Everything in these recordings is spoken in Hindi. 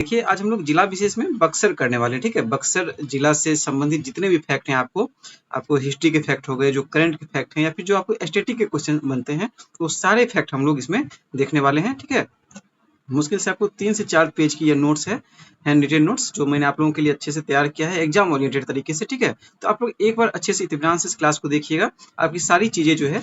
देखिए आज हम लोग जिला विशेष में बक्सर करने वाले हैं। ठीक है, बक्सर जिला से संबंधित जितने भी फैक्ट हैं आपको हिस्ट्री के फैक्ट हो गए, जो करंट के फैक्ट हैं या फिर जो आपको स्टैटिक के क्वेश्चन बनते हैं, तो सारे फैक्ट हम लोग इसमें देखने वाले हैं। ठीक है, मुश्किल से आपको 3 से 4 पेज की ये नोट्स है, हैंड रिटेन नोट्स, जो मैंने आप लोगों के लिए अच्छे से तैयार किया है एग्जाम ओरिएंटेड तरीके से। ठीक है, तो आप लोग एक बार अच्छे से इत्मीनान से इस क्लास को देखिएगा। आपकी सारी चीजें जो है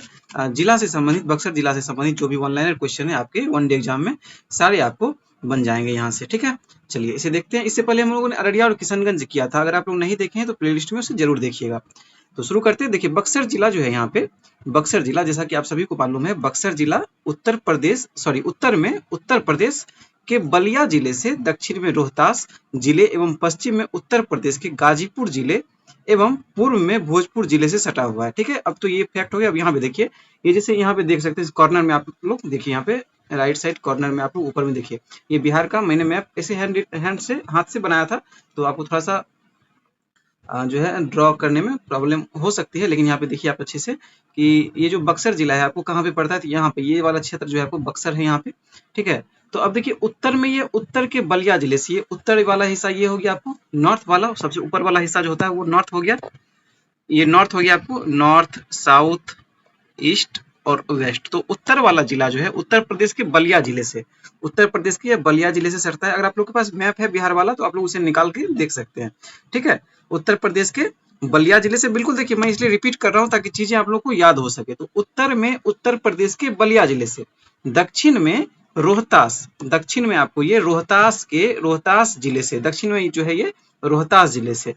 जिला से संबंधित, बक्सर जिला से संबंधित जो भी वन लाइनर क्वेश्चन है आपके वन डे एग्जाम में, सारे आपको बन जाएंगे यहाँ से। ठीक है, चलिए इसे देखते हैं। इससे पहले हम लोगों ने अररिया और किशनगंज किया था, अगर आप लोग नहीं देखे हैं तो प्लेलिस्ट में उसे जरूर देखिएगा। तो शुरू करते हैं। देखिए बक्सर जिला जो है यहाँ पे, बक्सर जिला जैसा कि आप सभी को मालूम है, बक्सर जिला उत्तर में उत्तर प्रदेश के बलिया जिले से, दक्षिण में रोहतास जिले एवं पश्चिम में उत्तर प्रदेश के गाजीपुर जिले एवं पूर्व में भोजपुर जिले से सटा हुआ है। ठीक है, अब तो ये फैक्ट हो गया। अब यहाँ पे देखिए, ये जैसे यहाँ पे देख सकते हैं कॉर्नर में, आप लोग देखिए यहाँ पे राइट साइड कॉर्नर में आप लोग ऊपर में देखिए, ये बिहार का मैंने मैप ऐसे हैंड से हाथ से बनाया था, तो आपको थोड़ा सा जो है ड्रॉ करने में प्रॉब्लम हो सकती है, लेकिन यहाँ पे देखिए आप अच्छे से कि ये जो बक्सर जिला है आपको कहाँ पे पड़ता है, तो यहाँ पे ये वाला क्षेत्र जो है आपको बक्सर है यहाँ पे। ठीक है, तो अब देखिए उत्तर में, ये उत्तर के बलिया जिले से, ये उत्तर वाला हिस्सा ये हो गया आपको नॉर्थ वाला, सबसे ऊपर वाला हिस्सा जो होता है वो नॉर्थ हो गया। ये नॉर्थ हो गया आपको, नॉर्थ साउथ ईस्ट और वेस्ट। तो उत्तर वाला जिला जो है उत्तर प्रदेश के बलिया जिले से, उत्तर प्रदेश के बलिया जिले से सटता है। अगर आप लोग के पास मैप है बिहार वाला तो आप लोग उसे निकाल के देख सकते हैं। ठीक है, उत्तर प्रदेश के बलिया जिले से, बिल्कुल देखिए मैं इसलिए रिपीट कर रहा हूं ताकि चीजें आप लोग को याद हो सके। तो उत्तर में उत्तर प्रदेश के बलिया जिले से, दक्षिण में रोहतास, दक्षिण में आपको ये रोहतास जिले से, दक्षिण में जो है ये रोहतास जिले से,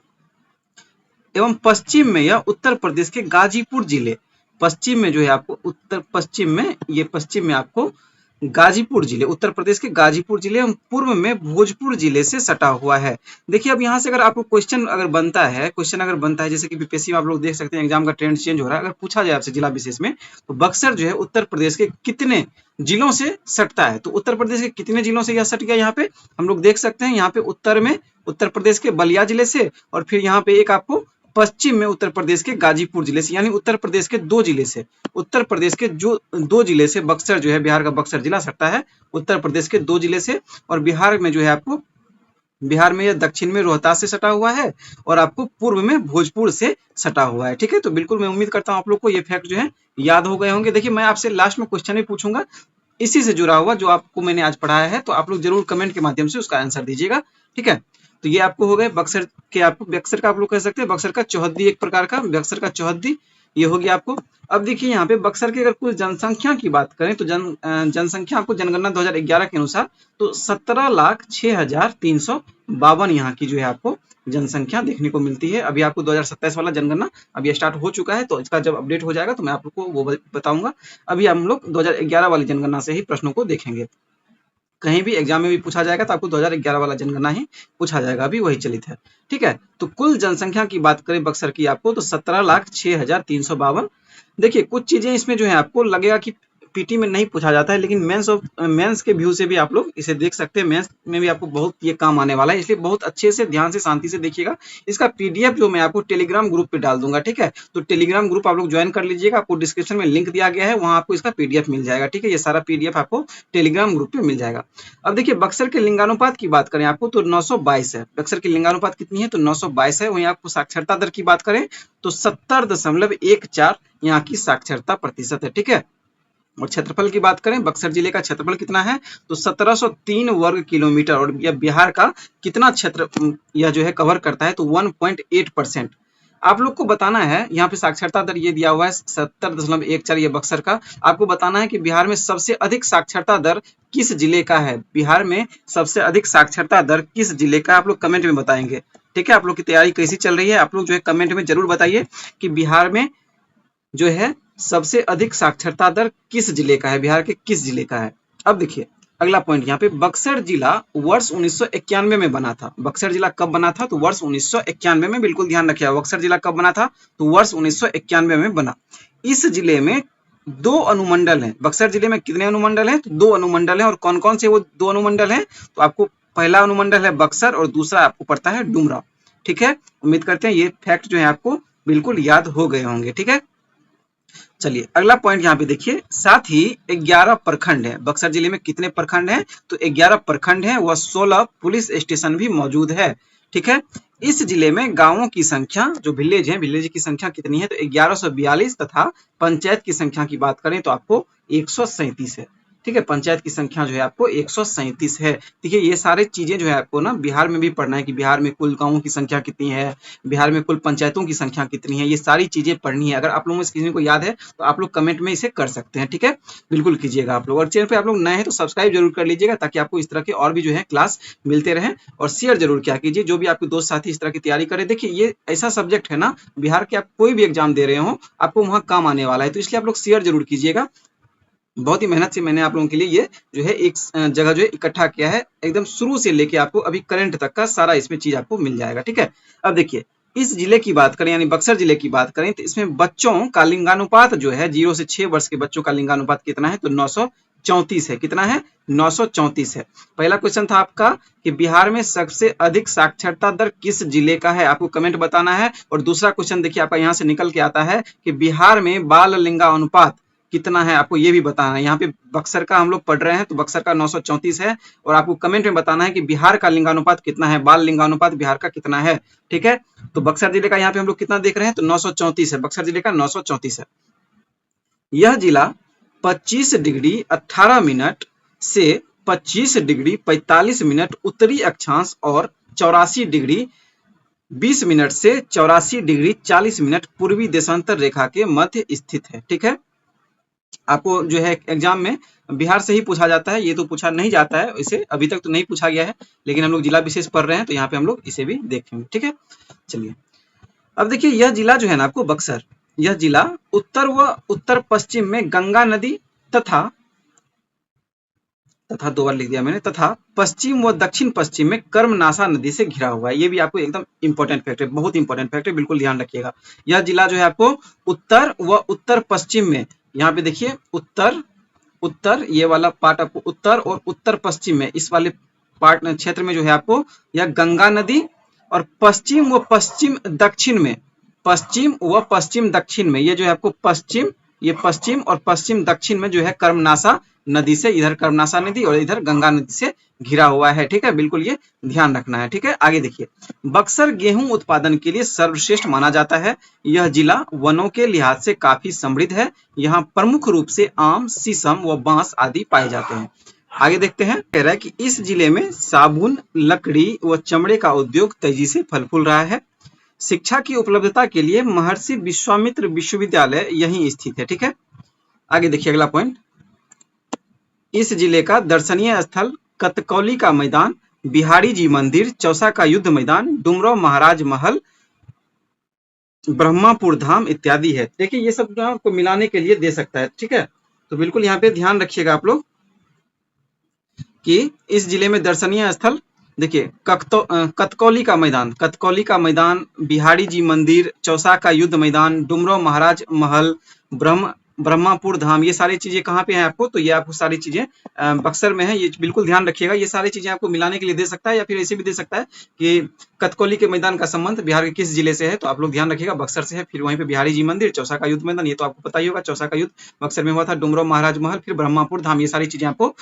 एवं पश्चिम में यह उत्तर प्रदेश के गाजीपुर जिले, पश्चिम में जो है आपको उत्तर पश्चिम में, ये पश्चिम में आपको गाजीपुर जिले, उत्तर प्रदेश के गाजीपुर जिले एवं पूर्व में भोजपुर जिले से सटा हुआ है। देखिए अब यहाँ से अगर आपको क्वेश्चन अगर बनता है, जैसे कि बीपीएससी में आप लोग देख सकते हैं एग्जाम का ट्रेंड चेंज हो रहा है, अगर पूछा जाए आपसे जिला विशेष में, तो बक्सर जो है उत्तर प्रदेश के कितने जिलों से सटता है, तो उत्तर प्रदेश के कितने जिलों से यह सट गया, यहाँ पे हम लोग देख सकते हैं। यहाँ पे उत्तर में उत्तर प्रदेश के बलिया जिले से, और फिर यहाँ पे एक आपको पश्चिम में उत्तर प्रदेश के गाजीपुर जिले से, यानी उत्तर प्रदेश के 2 जिले से, उत्तर प्रदेश के जो 2 जिले से बक्सर जो है, बिहार का बक्सर जिला सटता है उत्तर प्रदेश के 2 जिले से। और बिहार में जो है आपको, बिहार में यह दक्षिण में रोहतास से सटा हुआ है और आपको पूर्व में भोजपुर से सटा हुआ है। ठीक है, तो बिल्कुल मैं उम्मीद करता हूँ आप लोग को ये फैक्ट जो है याद हो गए होंगे। देखिए मैं आपसे लास्ट में क्वेश्चन भी पूछूंगा इसी से जुड़ा हुआ जो आपको मैंने आज पढ़ाया है, तो आप लोग जरूर कमेंट के माध्यम से उसका आंसर दीजिएगा। ठीक है, तो ये आपको हो गए बक्सर के, आपको बक्सर का आप लोग कह सकते हैं बक्सर का चौहद्दी, एक प्रकार का बक्सर का चौहद्दी ये हो गया आपको। अब देखिए यहाँ पे बक्सर की अगर कुल जनसंख्या की बात करें तो जनसंख्या आपको जनगणना 2011 के अनुसार तो 17,06,352 यहाँ की जो है आपको जनसंख्या देखने को मिलती है। अभी आपको 2027 वाला जनगणना अभी स्टार्ट हो चुका है, तो इसका जब अपडेट हो जाएगा तो मैं आप लोग को वो बताऊंगा। अभी हम लोग 2011 वाली जनगणना से ही प्रश्नों को देखेंगे। कहीं भी एग्जाम में भी पूछा जाएगा तो आपको 2011 वाला जनगणना ही पूछा जाएगा, अभी वही चलित है। ठीक है, तो कुल जनसंख्या की बात करें बक्सर की आपको तो 17,06,352। देखिए कुछ चीजें इसमें जो है आपको लगेगा कि पीटी में नहीं पूछा जाता है, लेकिन मेंस के व्यू से भी आप लोग इसे देख सकते हैं। मेंस में भी आपको बहुत ये काम आने वाला है, इसलिए बहुत अच्छे से ध्यान से शांति से देखिएगा। इसका पीडीएफ जो मैं आपको टेलीग्राम ग्रुप पे डाल दूंगा। ठीक है, तो टेलीग्राम ग्रुप आप लोग ज्वाइन कर लीजिएगा, आपको डिस्क्रिप्शन में लिंक दिया गया है, वहां आपको इसका पीडीएफ मिल जाएगा। ठीक है, ये सारा पीडीएफ आपको टेलीग्राम ग्रुप पे मिल जाएगा। अब देखिए बक्सर के लिंगानुपात की बात करें आपको तो 922 है। बक्सर की लिंगानुपात कितनी है तो 922 है। वहीं आपको साक्षरता दर की बात करें तो 70.14 यहाँ की साक्षरता प्रतिशत है। ठीक है, और क्षेत्रफल की बात करें, बक्सर जिले का क्षेत्रफल कितना है तो 1703 वर्ग किलोमीटर, और यह बिहार का कितना क्षेत्र यह जो है कवर करता है तो 1.8%। आप लोग को बताना है, यहाँ पे साक्षरता दर ये दिया हुआ है 70.14, ये बक्सर का। आपको बताना है कि बिहार में सबसे अधिक साक्षरता दर किस जिले का है, बिहार में सबसे अधिक साक्षरता दर किस जिले का, आप लोग कमेंट में बताएंगे। ठीक है, आप लोग की तैयारी कैसी चल रही है आप लोग जो है कमेंट में जरूर बताइए कि बिहार में जो है सबसे अधिक साक्षरता दर किस जिले का है, बिहार के किस जिले का है। अब देखिए अगला पॉइंट यहाँ पे, बक्सर जिला वर्ष 1991 में बना था। बक्सर जिला कब बना था तो वर्ष 1991 में, बिल्कुल ध्यान रखिएगा। बक्सर जिला कब बना था तो वर्ष 1991 में बना। इस जिले में 2 अनुमंडल हैं। बक्सर जिले में कितने अनुमंडल हैं तो 2 अनुमंडल हैं, और कौन कौन से वो 2 अनुमंडल हैं तो आपको पहला अनुमंडल है बक्सर और दूसरा आपको पड़ता है डुमरा। ठीक है, उम्मीद करते हैं ये फैक्ट जो है आपको बिल्कुल याद हो गए होंगे। ठीक है, चलिए अगला पॉइंट यहाँ पे देखिए, साथ ही 11 प्रखंड है। बक्सर जिले में कितने प्रखंड हैं? तो 11 प्रखंड हैं व 16 पुलिस स्टेशन भी मौजूद है। ठीक है, इस जिले में गांवों की संख्या, जो विलेज है, विलेज की संख्या कितनी है? तो 1142 तथा पंचायत की संख्या की बात करें तो आपको 137 है। ठीक है, पंचायत की संख्या जो है आपको 137 है। देखिए ये सारे चीजें जो है आपको ना बिहार में भी पढ़ना है कि बिहार में कुल गांवों की संख्या कितनी है, बिहार में कुल पंचायतों की संख्या कितनी है, ये सारी चीजें पढ़नी है। अगर आप लोगों में से किसी को याद है तो आप लोग कमेंट में इसे कर सकते हैं। ठीक है, बिल्कुल कीजिएगा आप लोग। और चैनल पे आप लोग नए हैं तो सब्सक्राइब जरूर कर लीजिएगा ताकि आपको इस तरह के और भी जो है क्लास मिलते रहें। और शेयर जरूर क्या कीजिए, जो भी आपके दोस्त साथी इस तरह की तैयारी करें। देखिए ये ऐसा सब्जेक्ट है ना, बिहार के आप कोई भी एग्जाम दे रहे हो आपको वहां काम आने वाला है, तो इसलिए आप लोग शेयर जरूर कीजिएगा। बहुत ही मेहनत से मैंने आप लोगों के लिए ये जो है एक जगह जो है इकट्ठा किया है, एकदम शुरू से लेके आपको अभी करंट तक का सारा इसमें चीज आपको मिल जाएगा। ठीक है, अब देखिए इस जिले की बात करें यानी बक्सर जिले की बात करें तो इसमें बच्चों का लिंगानुपात जो है 0 से 6 वर्ष के बच्चों का लिंगानुपात कितना है? तो 934 है। कितना है? 934 है। पहला क्वेश्चन था आपका कि बिहार में सबसे अधिक साक्षरता दर किस जिले का है? आपको कमेंट बताना है। और दूसरा क्वेश्चन देखिए आपका यहाँ से निकल के आता है कि बिहार में बाल लिंगानुपात कितना है, आपको ये भी बताना है। यहाँ पे बक्सर का हम लोग पढ़ रहे हैं तो बक्सर का 934 है और आपको कमेंट में बताना है कि बिहार का लिंगानुपात कितना है, बाल लिंगानुपात बिहार का कितना है। ठीक है, तो बक्सर जिले का यहाँ पे हम लोग कितना देख रहे हैं? तो 934 है, बक्सर जिले का 934 है। यह जिला 25 डिग्री 18 मिनट से 25 डिग्री 45 मिनट उत्तरी अक्षांश और 84 डिग्री 20 मिनट से 84 डिग्री 40 मिनट पूर्वी देशांतर रेखा के मध्य स्थित है। ठीक है, आपको जो है एग्जाम में बिहार से ही पूछा जाता है, ये तो पूछा नहीं जाता है, इसे अभी तक तो नहीं पूछा गया है, लेकिन हम लोग जिला विशेष पढ़ रहे हैं तो यहाँ पे हम लोग इसे भी देखेंगे। ठीक है, चलिए अब देखिए यह जिला जो है ना आपको बक्सर, यह जिला उत्तर व उत्तर पश्चिम में गंगा नदी तथा 2 बार लिख दिया मैंने, तथा पश्चिम व दक्षिण पश्चिम में कर्मनाशा नदी से घिरा हुआ है। ये भी आपको एकदम इंपॉर्टेंट फैक्ट है, बहुत इंपॉर्टेंट फैक्ट है, बिल्कुल ध्यान रखिएगा। यह जिला जो है आपको उत्तर व उत्तर पश्चिम में, यहाँ पे देखिए उत्तर उत्तर, ये वाला पार्ट आपको उत्तर और उत्तर पश्चिम में, इस वाले पार्ट क्षेत्र में जो है आपको यह गंगा नदी, और पश्चिम व पश्चिम दक्षिण में, पश्चिम व पश्चिम दक्षिण में ये जो है आपको पश्चिम, ये पश्चिम और पश्चिम दक्षिण में जो है कर्मनाशा नदी से, इधर कर्मनाशा नदी और इधर गंगा नदी से घिरा हुआ है। ठीक है, बिल्कुल ये ध्यान रखना है। ठीक है, आगे देखिए बक्सर गेहूं उत्पादन के लिए सर्वश्रेष्ठ माना जाता है। यह जिला वनों के लिहाज से काफी समृद्ध है। यहाँ प्रमुख रूप से आम, शीशम व बांस आदि पाए जाते हैं। आगे देखते हैं, कह रहा है कि इस जिले में साबुन, लकड़ी व चमड़े का उद्योग तेजी से फल फूल रहा है। शिक्षा की उपलब्धता के लिए महर्षि विश्वामित्र विश्वविद्यालय यहीं स्थित है। ठीक है, आगे देखिए अगला पॉइंट, इस जिले का दर्शनीय स्थल कतकौली का मैदान, बिहारी जी मंदिर, चौसा का युद्ध मैदान, डुमराव महाराज महल, ब्रह्मापुर धाम इत्यादि है। देखिए ये सब आपको मिलाने के लिए दे सकता है। ठीक है, तो बिल्कुल यहाँ पे ध्यान रखिएगा आप लोग कि इस जिले में दर्शनीय स्थल देखिए कतकौली का मैदान, कतकौली का मैदान, बिहारी जी मंदिर, चौसा का युद्ध मैदान, डुमराव महाराज महल, ब्रह्मापुर धाम, ये सारी चीजें कहाँ पे हैं आपको? तो ये आपको सारी चीजें बक्सर में है, ये बिल्कुल ध्यान रखिएगा। ये सारी चीजें आपको मिलाने के लिए दे सकता है या फिर ऐसे भी दे सकता है कि कतकौली के मैदान का संबंध बिहार के किस जिले से है, तो आप लोग ध्यान रखिएगा बक्सर से है। फिर वहीं पे बिहारी जी मंदिर, चौसा का युद्ध मैदान, ये तो आपको पता ही होगा, चौसा का युद्ध बक्सर में हुआ था, डुमराव महाराज महल, फिर ब्रह्मापुर धाम, ये सारी चीजें आपको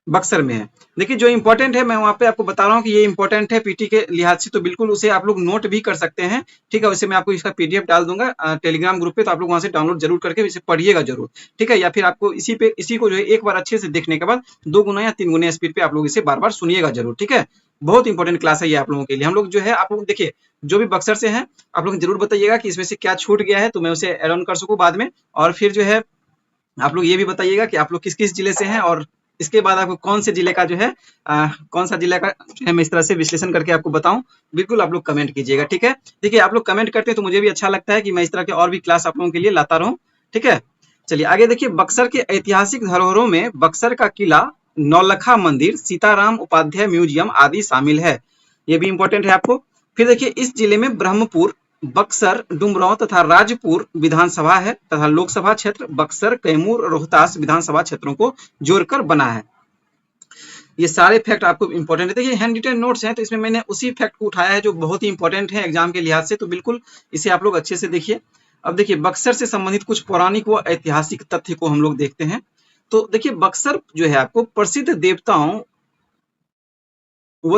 बक्सर में है। देखिए जो इंपॉर्टेंट है मैं वहां पे आपको बता रहा हूँ कि ये इंपॉर्टेंट है पीटी के लिहाज से, तो बिल्कुल उसे आप लोग नोट भी कर सकते हैं। ठीक है, वैसे मैं आपको इसका पीडीएफ डाल दूंगा टेलीग्राम ग्रुप पे, तो आप लोग वहां से डाउनलोड जरूर करके इसे पढ़िएगा जरूर। ठीक है, या फिर आपको इसी को जो है एक बार अच्छे से देखने के बाद 2 गुना या 3 गुना स्पीड पे आप लोग इसे बार बार सुनिएगा जरूर। ठीक है, बहुत इंपॉर्टेंट क्लास है ये आप लोगों के लिए। हम लोग जो है आप लोग देखिए जो भी बक्सर से हैं आप लोग जरूर बताइएगा कि इसमें से क्या छूट गया है, तो मैं उसे एड ऑन कर सकूँ बाद में। और फिर जो है आप लोग ये भी बताइएगा कि आप लोग किस किस जिले से हैं, और इसके बाद आपको कौन से जिले का जो है कौन सा जिले का जो है मैं इस तरह से विश्लेषण करके आपको बताऊं, बिल्कुल आप लोग कमेंट कीजिएगा। ठीक है, देखिए आप लोग कमेंट करते हैं तो मुझे भी अच्छा लगता है कि मैं इस तरह के और भी क्लास आप लोगों के लिए लाता रहूं। ठीक है, चलिए आगे देखिए, बक्सर के ऐतिहासिक धरोहरों में बक्सर का किला, नौलखा मंदिर, सीताराम उपाध्याय म्यूजियम आदि शामिल है। ये भी इंपॉर्टेंट है आपको। फिर देखिए इस जिले में ब्रह्मपुर, बक्सर, डुमरांव तथा राजपुर विधानसभा है तथा लोकसभा क्षेत्र बक्सर, कैमूर, रोहतास विधानसभा क्षेत्रों को जोड़कर बना है। ये सारे फैक्ट आपको इंपॉर्टेंट है। देखिए हैंड रिटन नोट्स हैं तो इसमें मैंने उसी फैक्ट को उठाया है जो बहुत ही इंपॉर्टेंट है एग्जाम के लिहाज से, तो बिल्कुल इसे आप लोग अच्छे से देखिए। अब देखिए बक्सर से संबंधित कुछ पौराणिक व ऐतिहासिक तथ्य को हम लोग देखते हैं। तो देखिए बक्सर जो है आपको प्रसिद्ध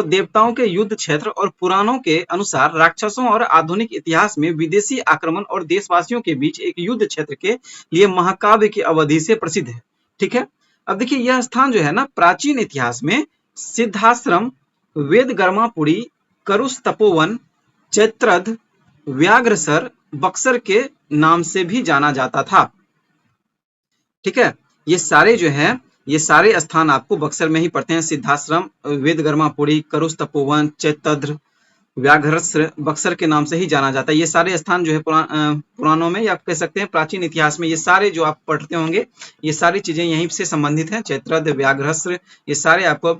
देवताओं के युद्ध क्षेत्र और पुराणों के अनुसार राक्षसों और आधुनिक इतिहास में विदेशी आक्रमण और देशवासियों के बीच एक युद्ध क्षेत्र के लिए महाकाव्य की अवधि से प्रसिद्ध है। ठीक है, अब देखिए यह स्थान जो है ना प्राचीन इतिहास में सिद्धाश्रम, वेदगर्मापुरी, करुष तपोवन, चैत्रध, व्याघ्रसर, बक्सर के नाम से भी जाना जाता था। ठीक है, ये सारे जो है ये सारे स्थान आपको बक्सर में ही पड़ते हैं। सिद्धाश्रम, वेदगर्मापुरी, करुष तपोवन, चैतद्र, व्याघ्रसर बक्सर के नाम से ही जाना जाता है। ये सारे स्थान जो है पुराणों में या आप कह सकते हैं प्राचीन इतिहास में ये सारे जो आप पढ़ते होंगे ये सारी चीजें यहीं से संबंधित हैं। चैत्रद, व्याघ्रसर ये सारे आपको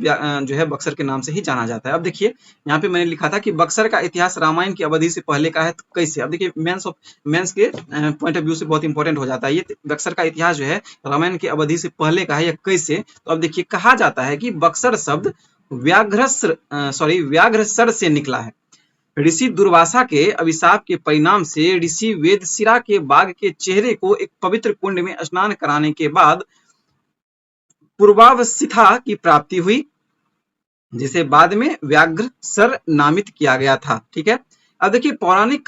जो है बक्सर के नाम से ही जाना जाता है। अब देखिए यहाँ पे मैंने लिखा था कि बक्सर का इतिहास रामायण की अवधि से पहले का है, तो कैसे? अब देखिए मेंस के पॉइंट ऑफ व्यू से बहुत इंपॉर्टेंट हो जाता है। ये बक्सर का इतिहास जो है रामायण की अवधि से पहले का है या कैसे? तो अब देखिए कहा जाता है कि बक्सर शब्द व्याघ्रसर से निकला है। ऋषि दुर्वासा के अभिशाप के परिणाम से ऋषि वेदशिरा के बाघ के चेहरे को एक पवित्र कुंड में स्नान कराने के बाद पूर्वावस्थिता की प्राप्ति हुई, जिसे बाद में व्याघ्रसर नामित किया गया था। ठीक है, अब देखिए पौराणिक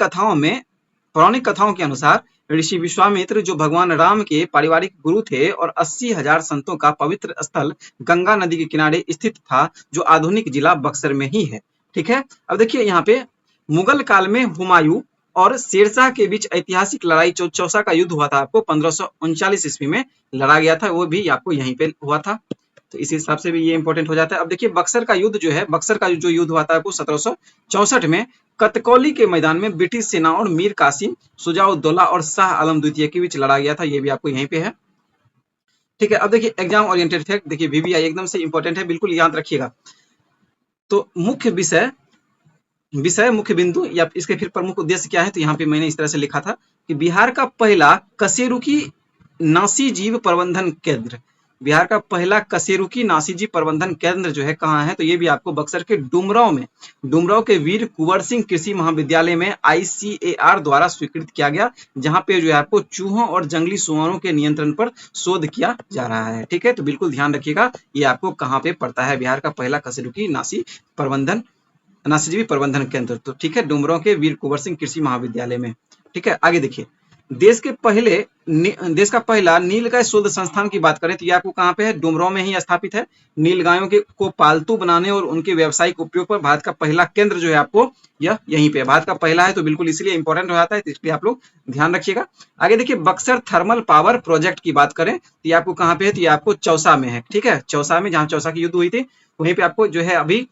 कथाओं के अनुसार ऋषि विश्वामित्र जो भगवान राम के पारिवारिक गुरु थे और 80,000 संतों का पवित्र स्थल गंगा नदी के किनारे स्थित था, जो आधुनिक जिला बक्सर में ही है। ठीक है, अब देखिए यहाँ पे मुगल काल में हुमायूं और शेरशाह के बीच ऐतिहासिक लड़ाई चौसा का युद्ध हुआ था। आपको 1539 ईस्वी में लड़ा गया था, वो भी आपको यहीं पे हुआ था। तो इस हिसाब से भी ये इंपॉर्टेंट हो जाता है। अब देखिए बक्सर का युद्ध जो है, बक्सर का जो युद्ध हुआ था आपको 1764 में कतकौली के मैदान में ब्रिटिश सेना और मीर कासिम, शुजाउद्दौला और शाह आलम द्वितीय के बीच लड़ा गया था। ये भी आपको यहीं पे है। ठीक है, अब देखिए एग्जाम ओरिएंटेड फैक्ट, देखिए VBI एकदम से इंपॉर्टेंट है, बिल्कुल याद रखिएगा। तो मुख्य मुख्य बिंदु या इसके फिर प्रमुख उद्देश्य क्या है? तो यहाँ पे मैंने इस तरह से लिखा था कि बिहार का पहला कशेरुकी नासीजीव प्रबंधन केंद्र, बिहार का पहला कशेरुकी नासीजी प्रबंधन केंद्र जो है कहाँ है? तो ये भी आपको बक्सर के डुमरांव में, डुमरांव के वीर कुंवर सिंह कृषि महाविद्यालय में ICAR द्वारा स्वीकृत किया गया, जहाँ पे जो है आपको चूहों और जंगली सुअरों के नियंत्रण पर शोध किया जा रहा है। ठीक है, तो बिल्कुल ध्यान रखिएगा ये आपको कहाँ पे पड़ता है, बिहार का पहला कशेरुकी नासीजीवी प्रबंधन केंद्र। तो ठीक है, डुमरांव के वीर कुंवर सिंह कृषि महाविद्यालय में। ठीक है, आगे देखिए देश का पहला नीलगाय शोध संस्थान की बात करें तो ये आपको कहाँ पे है? डुमरांव में ही स्थापित है। नीलगायों को पालतू बनाने और उनके व्यावसायिक उपयोग पर भारत का पहला केंद्र जो है आपको यहीं पे भारत का पहला है, तो बिल्कुल इसलिए इंपॉर्टेंट हो जाता है, तो इसलिए आप लोग ध्यान रखिएगा। आगे देखिए बक्सर थर्मल पावर प्रोजेक्ट की बात करें तो ये आपको कहाँ पे है? तो ये आपको चौसा में है। ठीक है, चौसा में, जहाँ चौसा की युद्ध हुई थी वहीं पे आपको जो है अभी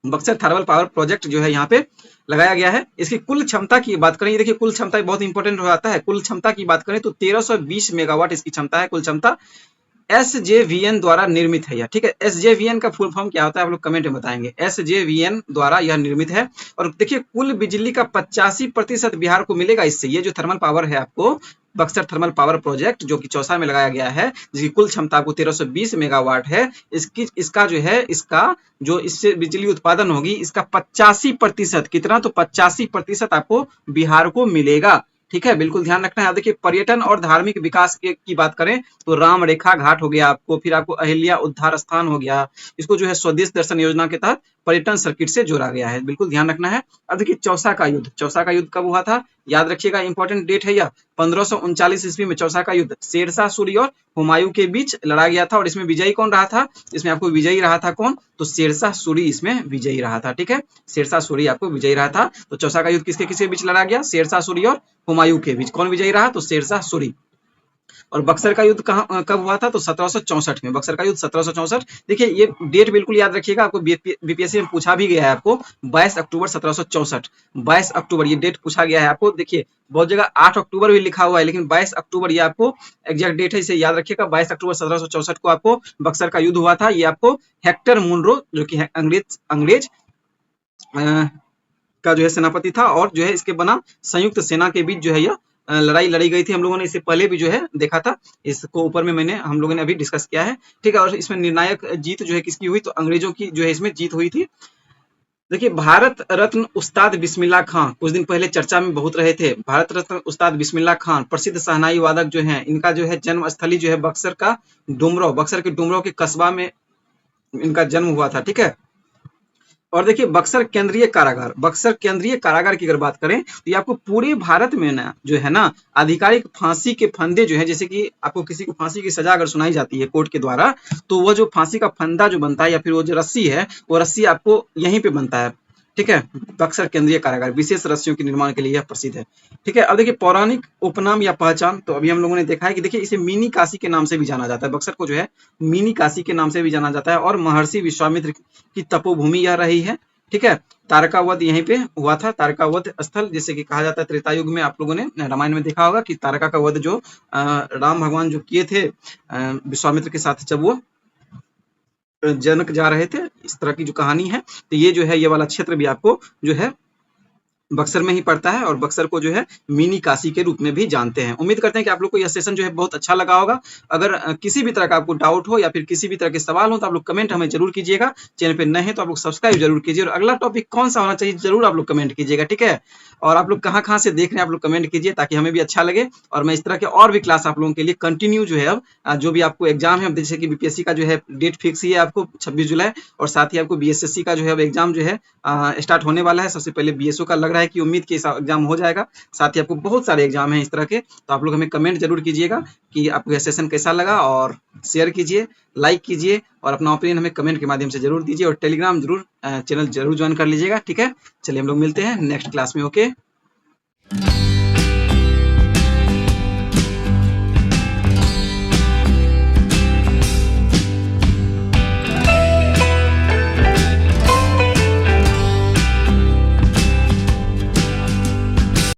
बक्सर थर्मल पावर प्रोजेक्ट जो है यहाँ पे लगाया गया है। इसकी कुल क्षमता की बात करें, ये देखिए कुल क्षमता बहुत इंपॉर्टेंट हो जाता है। कुल क्षमता की बात करें तो 1320 मेगावाट इसकी क्षमता है, कुल क्षमता SJVN द्वारा निर्मित है यह। ठीक है, SJVN का फुल फॉर्म क्या होता है आप लोग कमेंट में बताएंगे। SJVN द्वारा यह निर्मित है और देखिए कुल बिजली का 85% बिहार को मिलेगा इससे। ये जो थर्मल पावर है आपको बक्सर थर्मल पावर प्रोजेक्ट जो कि चौसा में लगाया गया है, जिसकी कुल क्षमता आपको 1320 मेगावाट है, इसका जो इससे बिजली उत्पादन होगी इसका 85% कितना? तो 85% आपको बिहार को मिलेगा। ठीक है, बिल्कुल ध्यान रखना है। देखिए पर्यटन और धार्मिक विकास की बात करें तो राम रेखा घाट हो गया आपको, फिर आपको अहिल्या उद्धार स्थान हो गया, इसको जो है स्वदेश दर्शन योजना के तहत पर्यटन सर्किट से जोड़ा गया है, बिल्कुल ध्यान रखना है। अब देखिए चौसा का युद्ध कब हुआ था? याद रखिएगा, इंपॉर्टेंट डेट है यह। 1539 ईस्वी में चौसा का युद्ध शेरशाह सूरी और हुमायूं के बीच लड़ा गया था और इसमें विजयी कौन रहा था? इसमें आपको विजयी रहा था कौन? तो शेरशाह सूरी इसमें विजयी रहा था। ठीक है, शेरशाह सूरी आपको विजयी रहा था। तो चौसा का युद्ध किसके बीच लड़ा गया? शेरशाह सूरी और हुमायूं के बीच। कौन विजयी रहा? तो शेरशाह सूरी। और बक्सर का युद्ध कब हुआ था? तो 1764 में। बक्सर का युद्ध 1764। देखिए ये डेट बिल्कुल याद रखिएगा, आपको बीपीएससी में पूछा भी गया है आपको। 22 अक्टूबर 1764, 22 अक्टूबर ये डेट पूछा गया है आपको। देखिए बहुत जगह 8 अक्टूबर भी लिखा हुआ है, लेकिन 22 अक्टूबर ये आपको एग्जैक्ट डेट है, इसे याद रखिएगा। 22 अक्टूबर 1764 को आपको बक्सर का युद्ध हुआ था। ये आपको हेक्टर मुनरो जो कि अंग्रेज का जो है सेनापति था और जो है इसके बना संयुक्त सेना के बीच जो है यह लड़ाई लड़ी गई थी। हम लोगों ने इससे पहले भी जो है देखा था, इसको ऊपर में हम लोगों ने अभी डिस्कस किया है। ठीक है, और इसमें निर्णायक जीत जो है किसकी हुई? तो अंग्रेजों की जो है इसमें जीत हुई थी। देखिए, भारत रत्न उस्ताद बिस्मिल्लाह खां कुछ दिन पहले चर्चा में बहुत रहे थे। भारत रत्न उस्ताद बिस्मिल्लाह खान प्रसिद्ध शहनाई वादक जो हैं, इनका जो है जन्म स्थली जो है बक्सर का डुमरांव, बक्सर के डुमरांव के कस्बा में इनका जन्म हुआ था, ठीक है। और देखिए, बक्सर केंद्रीय कारागार की अगर बात करें तो ये आपको पूरे भारत में ना जो है ना आधिकारिक फांसी के फंदे जो है, जैसे कि आपको किसी को फांसी की सजा अगर सुनाई जाती है कोर्ट के द्वारा, तो वो जो फांसी का फंदा जो बनता है या फिर वो जो रस्सी है, वो रस्सी आपको यहीं पे बनता है, ठीक है। बक्सर केंद्रीय कारागार विशेष रस्सियों के निर्माण के लिए यह प्रसिद्ध है, ठीक है। अब देखिए, पौराणिक उपनाम या पहचान, तो अभी हम लोगों ने देखा है कि देखिए इसे मिनी काशी के नाम से भी जाना जाता है, बक्सर को जो है मिनी काशी के नाम से भी जाना जाता है, और महर्षि विश्वामित्र की तपोभूमि यह रही है, ठीक है। तारका वध यहीं पे हुआ था, तारका वध स्थल जिसे कि कहा जाता है। त्रेता युग में आप लोगों ने रामायण में देखा होगा कि तारका का वध जो राम भगवान जो किए थे विश्वामित्र के साथ, जब वो जनक जा रहे थे, इस तरह की जो कहानी है। तो ये जो है ये वाला क्षेत्र भी आपको जो है बक्सर में ही पड़ता है, और बक्सर को जो है मिनी काशी के रूप में भी जानते हैं। उम्मीद करते हैं कि आप लोग को यह सेशन जो है बहुत अच्छा लगा होगा। अगर किसी भी तरह का आपको डाउट हो या फिर किसी भी तरह के सवाल हो तो आप लोग कमेंट हमें जरूर कीजिएगा। चैनल पे नए हैं तो आप लोग सब्सक्राइब जरूर कीजिए, और अगला टॉपिक कौन सा होना चाहिए जरूर आप लोग कमेंट कीजिएगा, ठीक है। और आप लोग कहाँ से देख रहे हैं आप लोग कमेंट कीजिए, ताकि हमें भी अच्छा लगे, और मैं इस तरह के और भी क्लास आप लोगों के लिए कंटिन्यू जो है अब जो भी आपको एग्जाम है, जैसे कि बीपीएससी का जो है डेट फिक्स ही है आपको 26 जुलाई, और साथ ही आपको बीएसएससी का जो है अब एग्जाम जो है स्टार्ट होने वाला है। सबसे पहले बीएसओ का लग रहा है कि उम्मीद के एग्जाम हो जाएगा, साथ ही आपको बहुत सारे एग्जाम हैं इस तरह के। तो आप लोग हमें कमेंट जरूर कीजिएगा कि आपको यह सेशन कैसा लगा, और शेयर कीजिए, लाइक कीजिए, और अपना ओपिनियन हमें कमेंट के माध्यम से जरूर दीजिए, और टेलीग्राम जरूर चैनल जरूर ज्वाइन कर लीजिएगा, ठीक है। चलिए हम लोग मिलते हैं नेक्स्ट क्लास में, ओके।